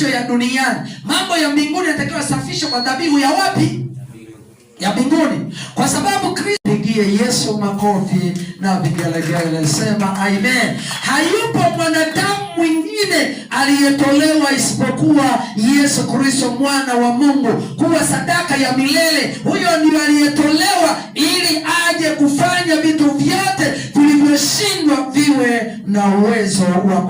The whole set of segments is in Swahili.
masafisho ya duniani. Mambo ya mbinguni yanatakiwa yasafishwe kwa dhabihu ya wapi? Ya mbinguni. Kwa sababu Kristo, pigie Yesu makofi na vigelegele, sema amen. Hayupo mwanadamu mwingine aliyetolewa isipokuwa Yesu Kristo mwana wa Mungu kuwa sadaka ya milele. Huyo ndiye aliyetolewa ili aje kufanya vitu vyote vilivyoshindwa viwe na uwezo wa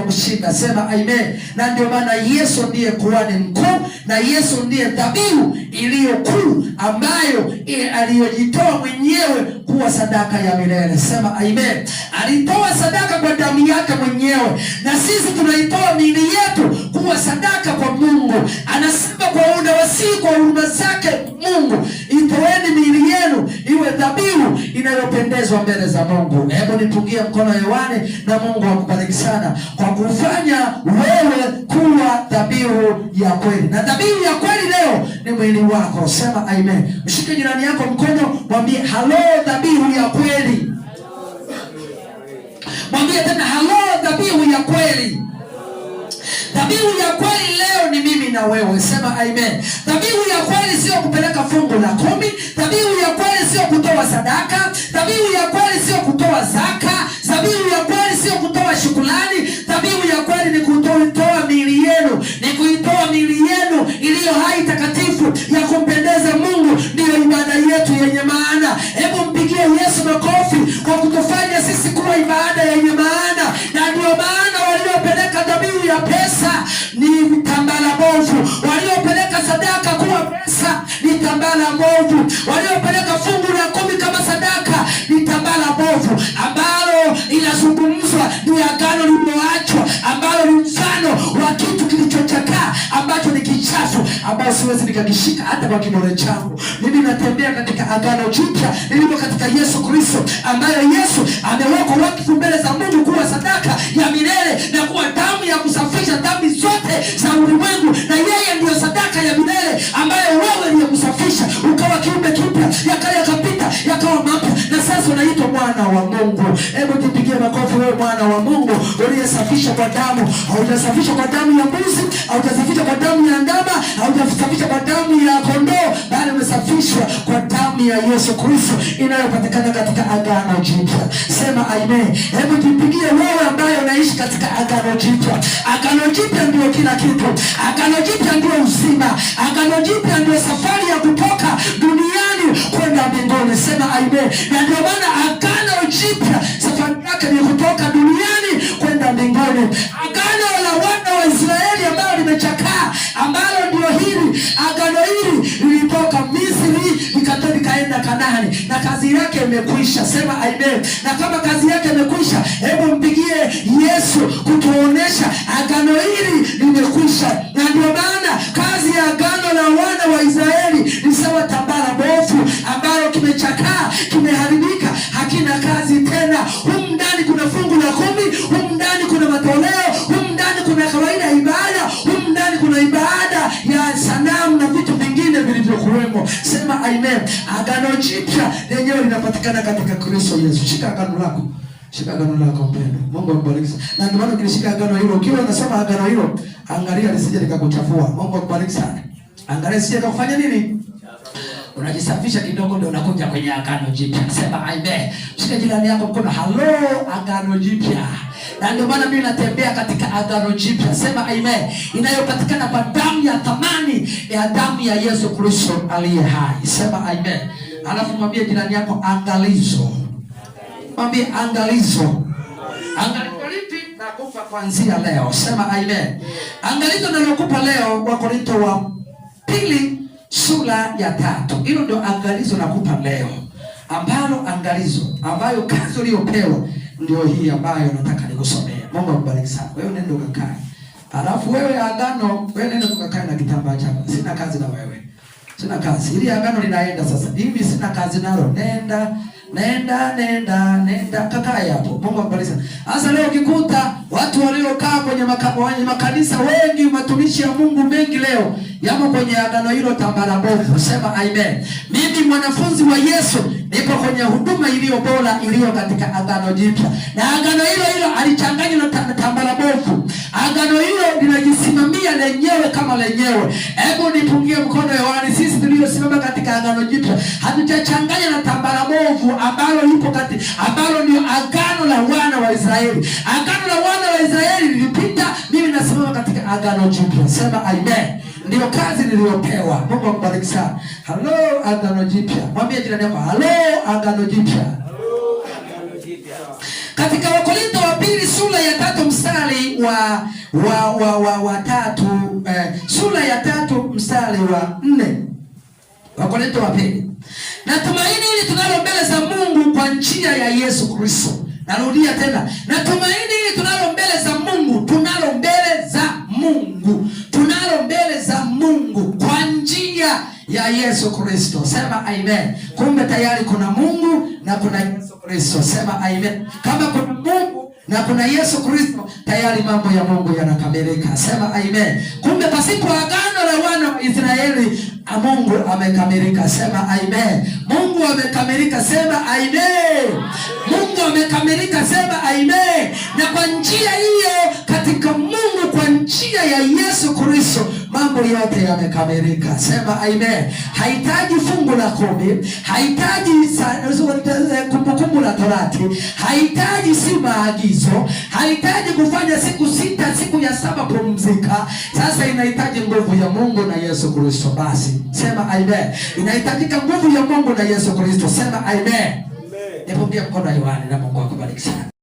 kushinda. Sema amen. Na ndio maana Yesu ndiye kuhani mkuu, na Yesu ndiye dhabihu iliyo kuu ambayo aliyojitoa mwenyewe kuwa sadaka ya milele. Sema amen. Alitoa sadaka kwa damu yake mwenyewe, na sisi tunaitoa miili yetu kuwa sadaka kwa Mungu. Anasema kwa unawasihi kwa huruma zake Mungu, itoeni miili yenu iwe dhabihu inayopendezwa mbele za Mungu. Hebu nipungie mkono hewani, na Mungu akubariki sana kwa kufanya wewe kuwa dhabihu ya kweli. Na dhabihu ya kweli leo ni mwili wako. Sema amen. Mshike jirani yako mkono, mwambie halo dhabihu ya kweli. Mwambie tena halo dhabihu ya kweli. Dhabihu ya kweli leo ni mimi na wewe. Sema amen. Dhabihu ya kweli sio kupeleka fungu la 10. Dhabihu ya kweli sio kutoa sadaka. Dhabihu ya kweli sio kutoa zaka. Dhabihu ya kweli sio kutoa shukrani. Dhabihu ya kweli ni kutoa miili yenu. Ni kuitoa miili yenu iliyo hai takatifu ya kumpendeza Mungu. Ndiyo ibada yetu yenye maana. Hebu mpigie Yesu makofi kwa kutufanya sisi kuwa ibada yenye maana. Na ndio maana waliopeleka dhabihu ya pesa ni tambala bovu. Waliopeleka sadaka kuwa pesa ni tambala bovu. Waliopeleka fungu la 10 kama sadaka ni tambala bovu, ambalo inazungumzwa ni agano lililoachwa, ambalo ni mfano wa kitu kilichochakaa ambacho ni kichafu, ambao siwezi nikakishika hata kwa kidole changu. Mimi natembea katika agano jipya lililo katika Yesu Kristo, ambayo Yesu ameweka wakfu mbele za Mungu kuwa sadaka ya milele na kuwa damu ya kusafisha dhambi zote za ulimwengu. Na yeye ndiyo sadaka ya milele ambayo wewe ndiye kusafisha ukawa kiumbe kipya, yakale yakapita yakawa mapya, na sasa unaitwa mwana wa Mungu. Hebu jipigie makofi wewe mwana wa Mungu uliyesafishwa kwa damu. Haujasafishwa kwa damu ya mbuzi, haujasafishwa kwa damu ya ndama, haujasafishwa kwa damu ya kondoo, bali umesafishwa kwa damu ya Yesu Kristo inayopatikana katika agano jipya. Sema amen. Hebu jipigie wewe ambaye unaishi katika agano jipya. Agano jipya ndio kila kitu. Agano jipya ndio uzima. Agano jipya ndio safari ya kutoka duniani kwenda mbinguni. Sema amen. Na ndio maana agano jipya safari yake ni kutoka duniani kwenda mbinguni. Agano la wana wa Israeli ambalo limechakaa, ambalo ndio hili agano hili lilitoka Misri likaenda Kanaani, na kazi yake imekwisha. Sema amen. Na kama kazi yake imekwisha, hebu mpigie Yesu kutuonesha agano hili limekwisha. Na ndio maana kazi ya agano la wana wa Israeli ni sawa tambara bovu ambalo kimechakaa, kimeharibika, hakina kazi tena. Humu ndani kuna fungu la 10, humu ndani kuna matoleo, humu ndani kuna kawaida ibada, humu ndani kuna ibada ya sanamu na vitu vingine vilivyokuwemo. Sema amen. Agano jipya lenyewe linapatikana katika Kristo Yesu. Shika agano lako. Shika agano lako mpendwa. Mungu akubariki. Na ndio maana ukishika agano hilo, ukiwa unasoma agano hilo, angalia lisije likakuchafua. Mungu akubariki sana. Angalia lisije likakufanya nini? Unajisafisha kidogo ndio unakuja kwenye agano jipya. Sema amen. Shika jirani yako mkono, halo agano jipya. Na ndio maana mimi natembea katika agano jipya. Sema amen. Inayopatikana kwa damu ya thamani ya damu ya Yesu Kristo aliye hai. Sema amen. Alafu mwambie jirani yako angalizo. Mwambie angalizo. Angalizo lipi nakupa kuanzia leo? Sema amen. Angalizo nalokupa leo Wakorintho wa 2 sura ya 3. Hilo ndio angalizo nakupa leo. Ambalo angalizo ambayo kazi uliyopewa ndio hii ambayo nataka nikusomee. Mungu akubariki sana. Wewe nenda ukakae. Alafu wewe agano, wewe nenda ukakae na kitambaa chako. Sina kazi na wewe. Sina kazi. Ili agano linaenda sasa. Mimi sina kazi nalo. Nenda kakae hapo. Mungu akubariki sana. Sasa leo ukikuta watu waliokaa kwenye makanisa wengi, matumishi ya Mungu mengi leo yamo kwenye agano hilo tambara bovu. Sema amen. Mimi mwanafunzi wa Yesu nipo kwenye huduma iliyo bora iliyo katika agano jipya. Na agano hilo alichanganywa na tambara bovu. Agano hilo linajisimamia Biblia lenyewe kama lenyewe. Hebu nipungie mkono hewani. Sisi tuliosimama katika Agano Jipya hatujachanganya na tambara movu ambalo ndio agano la wana wa Israeli. Agano la wana wa Israeli lilipita, mimi nasimama katika Agano Jipya. Sema amen. Ndio kazi niliyopewa. Mungu akubariki sana. Hello Agano Jipya. Mwambie jirani yako, hello Agano Jipya. Katika Wakorintho wa pili sura ya 3 mstari wa 3, sura ya 3 mstari wa 4. Wakorintho wa pili. Na tumaini hili tunalo mbele za Mungu kwa njia ya Yesu Kristo. Narudia tena. Na tumaini hili tunalo mbele za Mungu, tunalo mbele za Mungu. Tunalo mbele za Mungu kwa njia ya Yesu Kristo. Sema amen. Kumbe tayari kuna Mungu na kuna Yesu Kristo. Sema amen. Kama kuna Mungu na kuna Yesu Kristo, tayari mambo ya Mungu yanakamilika. Sema amen. Kumbe pasipo agano la wana wa Israeli, Mungu amekamilika. Sema amen. Mungu amekamilika. Sema amen. Mungu amekamilika. Sema amen. Na kwa njia hiyo, katika Mungu, kwa njia ya Yesu Kristo, mambo yote yamekamilika. Sema amen. Hahitaji fungu la 10, hahitaji kumbukumbu la Torati, hahitaji si maagizo, hahitaji kufanya siku 6, siku ya 7 pumzika. Sasa inahitaji nguvu ya Mungu na Yesu Kristo. Basi sema amen. Inahitajika nguvu ya Mungu na Yesu Kristo. Sema amen. Nipungie mkono Yohana na Mungu akubariki sana.